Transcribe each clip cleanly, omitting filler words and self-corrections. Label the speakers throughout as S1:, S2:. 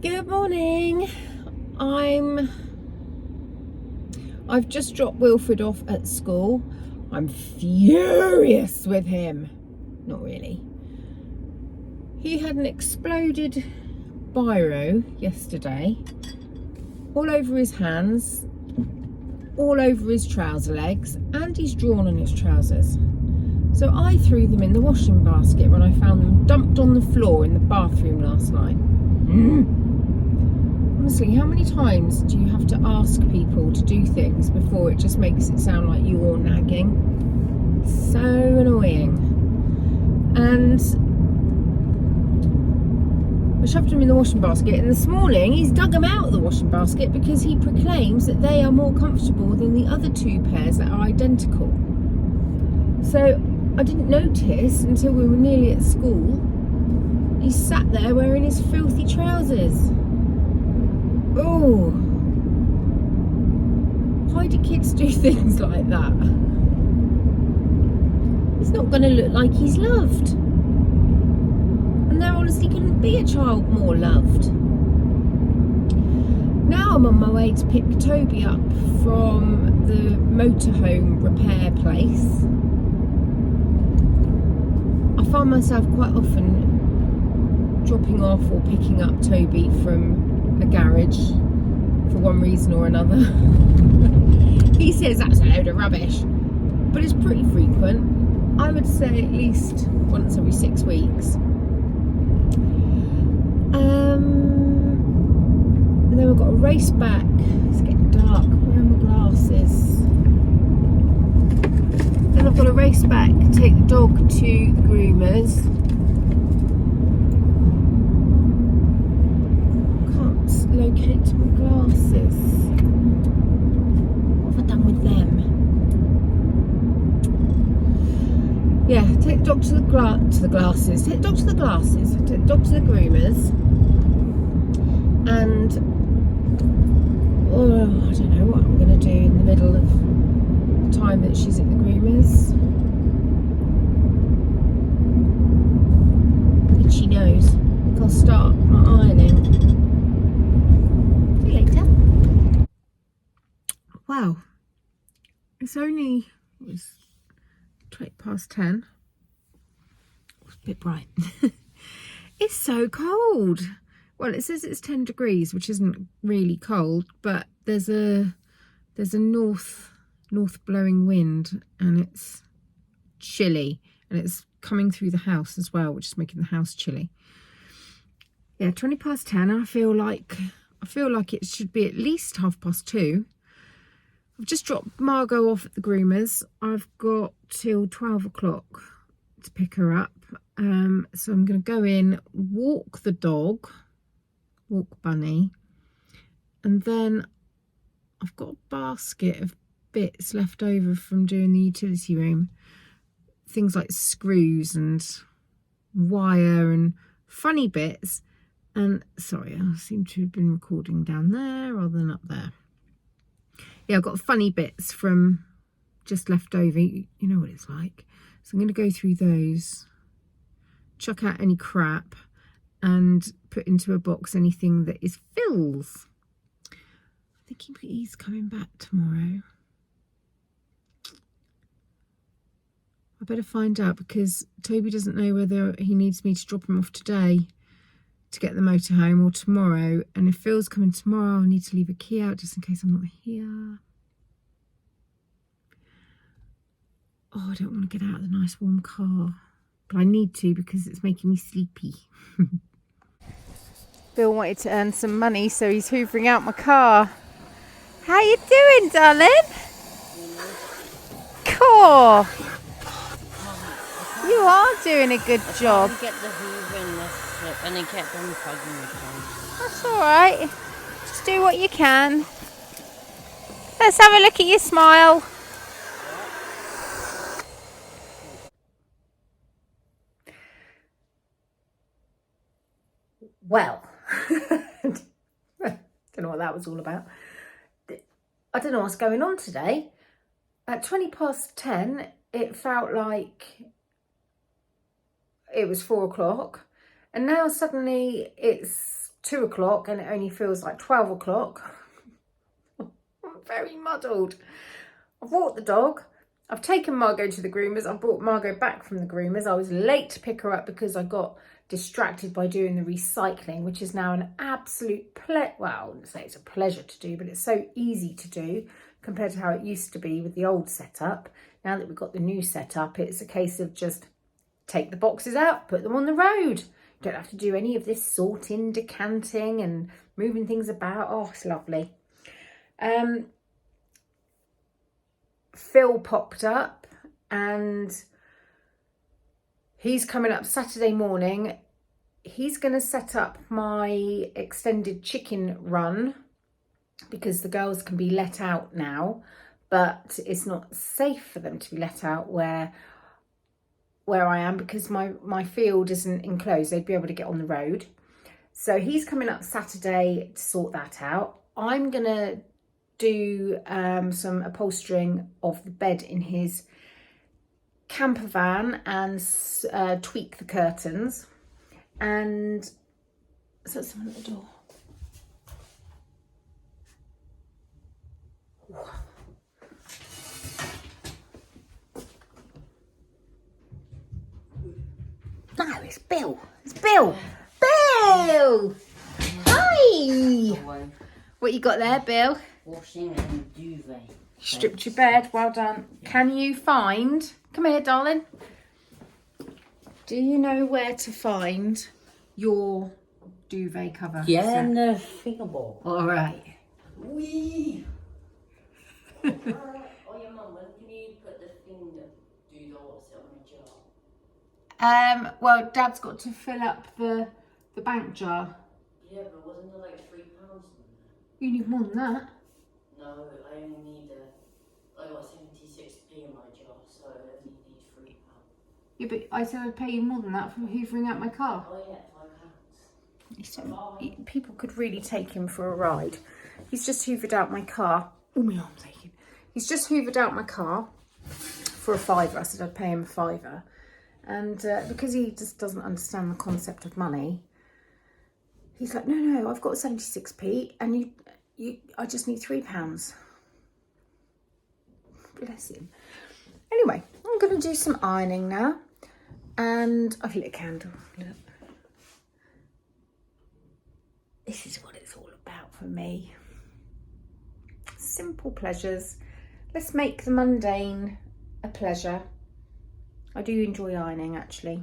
S1: Good morning. I've just dropped Wilfred off at school. I'm furious with him. Not really. He had an exploded biro yesterday, all over his hands, all over his trouser legs, and he's drawn on his trousers. So I threw them in the washing basket when I found them dumped on the floor in the bathroom last night. Honestly, how many times do you have to ask people to do things before it just makes it sound like you're nagging? So annoying. And I shoved them in the washing basket, and this morning he's dug them out of the washing basket because he proclaims that they are more comfortable than the other two pairs that are identical. So I didn't notice until we were nearly at school. He sat there wearing his filthy trousers. Oh, why do kids do things like that? He's not going to look like he's loved. And there honestly couldn't be a child more loved. Now I'm on my way to pick Toby up from the motorhome repair place. I find myself quite often dropping off or picking up Toby from a garage for one reason or another. He says that's a load of rubbish, but it's pretty frequent. I would say at least once every 6 weeks. And then we've got a race back. It's getting dark. Where are my glasses? Then I've got a race back, take the dog to the groomers. Locate my glasses. What have I done with them? Yeah, take the dog to the glasses. Take the dog to the glasses. Take the dog to the groomers. And I don't know what I'm going to do in the middle of the time that she's at the groomers. Itchy nose. I'll start my ironing. Later. Wow, it's 20 past 10. It's a bit bright. It's so cold. Well, it says it's 10 degrees, which isn't really cold, but there's a north blowing wind, and it's chilly, and it's coming through the house as well, which is making the house chilly. Yeah, 20 past 10. I feel like it should be at least 2:30. I've just dropped Margot off at the groomers. I've got till 12 o'clock to pick her up. So I'm going to go in, walk the dog, walk Bunny, and then I've got a basket of bits left over from doing the utility room. Things like screws and wire and funny bits. And sorry, I seem to have been recording down there rather than up there. Yeah, I've got funny bits from just left over. You know what it's like. So I'm going to go through those, chuck out any crap, and put into a box anything that is fills. I think he's coming back tomorrow. I better find out, because Toby doesn't know whether he needs me to drop him off today to get the motorhome or tomorrow, and if Phil's coming tomorrow, I'll need to leave a key out just in case I'm not here. Oh, I don't want to get out of the nice warm car, but I need to because it's making me sleepy. Bill wanted to earn some money, so he's hoovering out my car. How you doing, darling? Cool. You are doing a good job.
S2: Get the hoover in this slip, and he kept unplugging the phone.
S1: That's all right. Just do what you can. Let's have a look at your smile. Well, don't know what that was all about. I don't know what's going on today. At 20 past 10, it felt like it was 4 o'clock, and now suddenly it's 2 o'clock and it only feels like 12 o'clock. I'm very muddled. I've walked the dog. I've taken Margot to the groomers. I've brought Margot back from the groomers. I was late to pick her up because I got distracted by doing the recycling, which is now an absolute well, I wouldn't say it's a pleasure to do, but it's so easy to do compared to how it used to be with the old setup. Now that we've got the new setup, it's a case of just take the boxes out, put them on the road. You don't have to do any of this sorting, decanting and moving things about. Oh, it's lovely. Phil popped up and he's coming up Saturday morning. He's going to set up my extended chicken run because the girls can be let out now, but it's not safe for them to be let out where I am because my field isn't enclosed. They'd be able to get on the road. So he's coming up Saturday to sort that out. I'm going to do some upholstering of the bed in his camper van and tweak the curtains. And is that someone at the door? No, it's Bill. It's Bill. Bill! Hi! What you got there, Bill?
S2: Washing and duvet.
S1: Stripped your bed, well done. Can you find, come here darling, do you know where to find your duvet cover?
S2: Yeah, and the fingerball.
S1: Alright.
S2: Wee! Oh, your mum, when can you put the finger duvet on a jar?
S1: Well, Dad's got to fill up the bank jar.
S2: Yeah, but wasn't there like £3 in there?
S1: You need more than that.
S2: No, I only need I got 76p in my jar, so I only need £3.
S1: Yeah, but I said I'd pay you more than that for hoovering out my car.
S2: Oh yeah, £5.
S1: People could really take him for a ride. He's just hoovered out my car. Oh, my arm's aching. He's just hoovered out my car for a £5. I said I'd pay him a £5. And because he just doesn't understand the concept of money, he's like, no, I've got 76p and I just need £3. Bless him. Anyway, I'm going to do some ironing now. And I've lit a candle. Look. This is what it's all about for me. Simple pleasures. Let's make the mundane a pleasure. I do enjoy ironing, actually,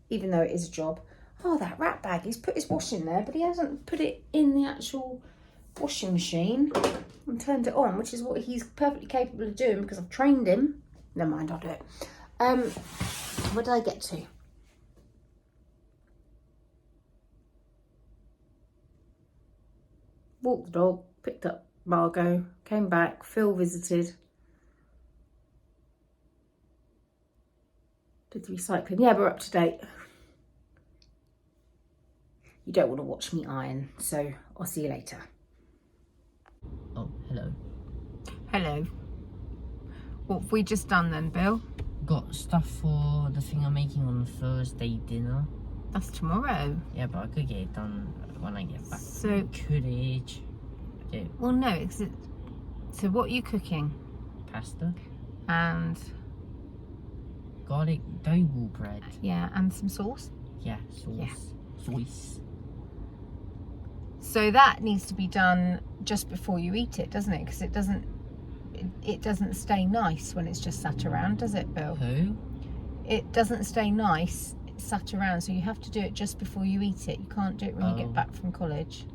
S1: even though it is a job. Oh, that rat bag. He's put his wash in there, but he hasn't put it in the actual washing machine and turned it on, which is what he's perfectly capable of doing because I've trained him. Never mind, I'll do it. Where did I get to? Walked the dog, picked up Margot, came back, Phil visited. Did the recycling. Yeah, we're up to date. You don't want to watch me iron, so I'll see you later.
S2: Oh, hello.
S1: Hello. What have we just done then, Bill?
S2: Got stuff for the thing I'm making on Thursday dinner.
S1: That's tomorrow.
S2: Yeah, but I could get it done when I get back.
S1: So,
S2: Courage. Yeah,
S1: well, no. So what are you cooking?
S2: pasta.
S1: And,
S2: Garlic dough ball bread.
S1: yeah, and some sauce.
S2: Yeah, sauce.
S1: Yeah.
S2: Sauce.
S1: So that needs to be done just before you eat it, doesn't it? Because it doesn't stay nice when it's just sat around, does it, Bill?
S2: Who?
S1: It doesn't stay nice sat around, so you have to do it just before you eat it. You can't do it when you get back from college.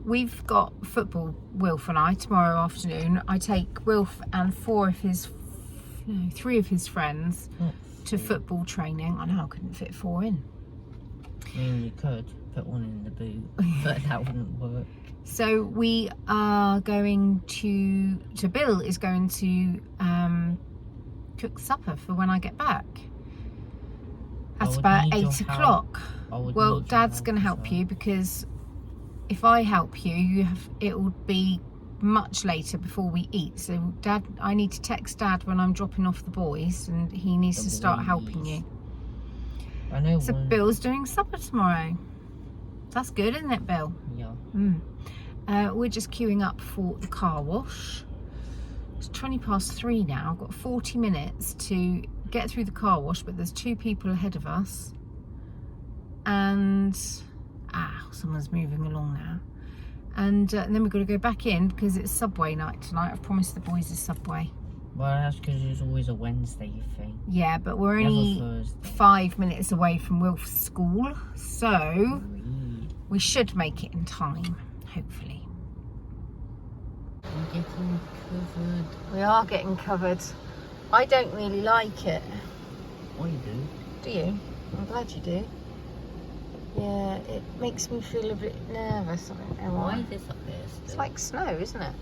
S1: We've got football, Wilf and I, tomorrow afternoon. I take Wilf and three of his friends to football training. I know I couldn't fit 4 in.
S2: I mean, you could put one in the boot, but that wouldn't work.
S1: So we are going to Bill is going to cook supper for when I get back. That's about 8 o'clock. Well, Dad's going to help you because if I help you, it will be much later before we eat. So Dad, I need to text Dad when I'm dropping off the boys, and he needs to start helping you.
S2: I know.
S1: So Bill's doing supper tomorrow. That's good, isn't it, Bill?
S2: Yeah.
S1: We're just queuing up for the car wash. It's 3:20 now. I've got 40 minutes to get through the car wash, but there's 2 people ahead of us. And someone's moving along now. And then we've got to go back in because it's Subway night tonight. I've promised the boys a Subway.
S2: Well, that's because it's always a Wednesday thing.
S1: Yeah, but we're
S2: Never
S1: only
S2: Thursday.
S1: 5 minutes away from Wilf's school, so we should make it in time, hopefully.
S2: I'm getting covered.
S1: We are getting covered. I don't really like it.
S2: Oh, you do?
S1: Do you? I'm glad you do. Yeah, it makes me feel a bit nervous. I don't know
S2: Why
S1: why.
S2: is this up there still?
S1: It's like snow, isn't it?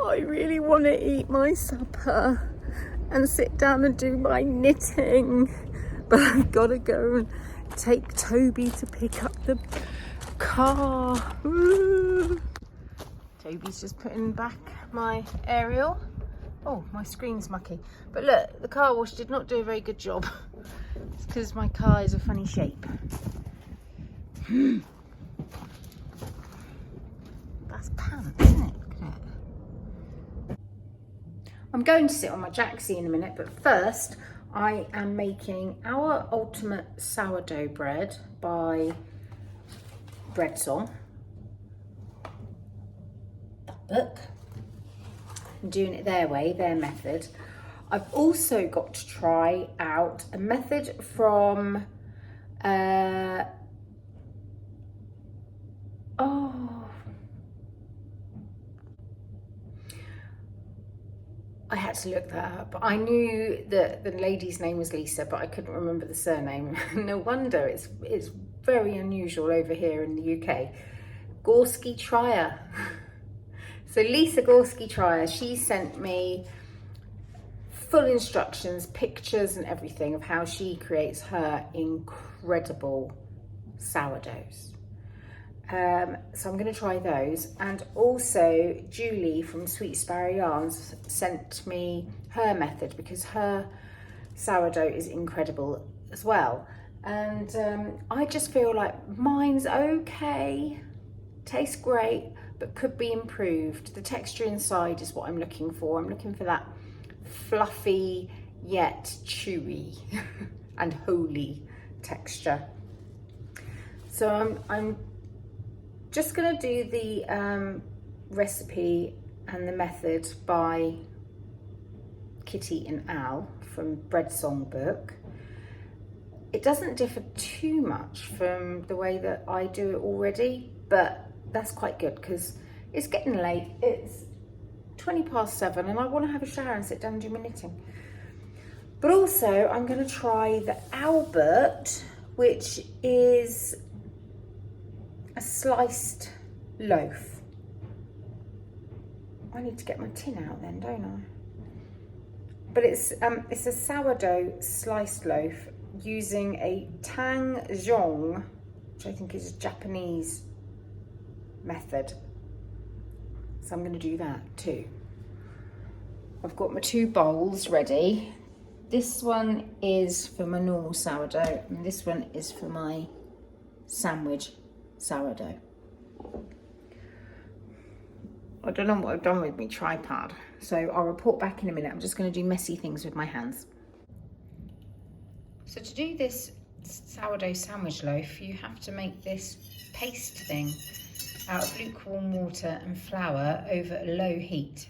S1: I really want to eat my supper and sit down and do my knitting, but I've got to go and take Toby to pick up the car. Woo. Toby's just putting back my aerial. Oh, my screen's mucky. But look, the car wash did not do a very good job. It's because my car is a funny shape. That's pants, isn't it? Look at it. I'm going to sit on my Jaxie in a minute, but first I am making Our Ultimate Sourdough Bread by Bread Song. That book. I'm doing it their way, their method. I've also got to try out a method from I had to look that up. I knew that the lady's name was Lisa, but I couldn't remember the surname. No wonder, it's very unusual over here in the UK. Gorski Trier. So Lisa Gorski Trier, she sent me full instructions, pictures and everything of how she creates her incredible sourdoughs. So I'm going to try those. And also Julie from Sweet Sparrow Yarns sent me her method because her sourdough is incredible as well. And I just feel like mine's okay, tastes great, but could be improved. The texture inside is what I'm looking for. I'm looking for that fluffy yet chewy and holy texture. So I'm just going to do the recipe and the method by Kitty and Al from Bread Song book. It doesn't differ too much from the way that I do it already, but that's quite good because it's getting late. It's 7:20 and I want to have a shower and sit down and do my knitting. But also I'm going to try the Albert, which is a sliced loaf. I need to get my tin out then, don't I? But it's a sourdough sliced loaf using a tang zhong, which I think is a Japanese method. So I'm going to do that too. I've got my 2 bowls ready. This one is for my normal sourdough and this one is for my sandwich sourdough. I don't know what I've done with my tripod, so I'll report back in a minute. I'm just going to do messy things with my hands. So to do this sourdough sandwich loaf, you have to make this paste thing out of lukewarm water and flour over a low heat,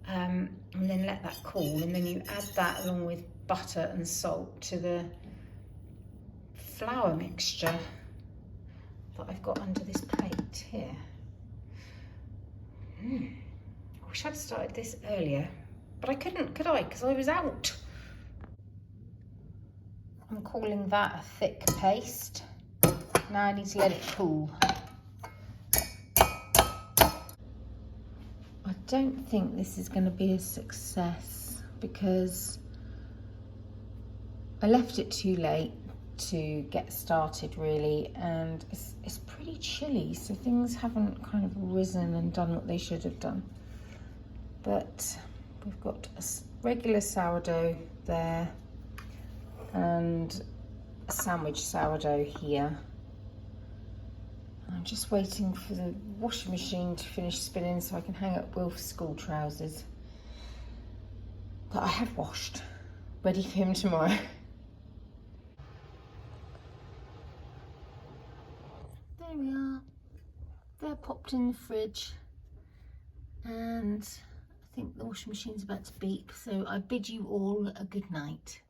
S1: and then let that cool, and then you add that along with butter and salt to the flour mixture that I've got under this plate here. I wish I'd started this earlier, but I couldn't, could I? Because I was out. I'm calling that a thick paste. Now I need to let it cool. I don't think this is going to be a success because I left it too late to get started really, and it's pretty chilly, so things haven't kind of risen and done what they should have done. But we've got a regular sourdough there and a sandwich sourdough here. I'm just waiting for the washing machine to finish spinning so I can hang up Wilf's school trousers that I have washed, ready for him tomorrow. There we are. They're popped in the fridge, and I think the washing machine's about to beep, so I bid you all a good night.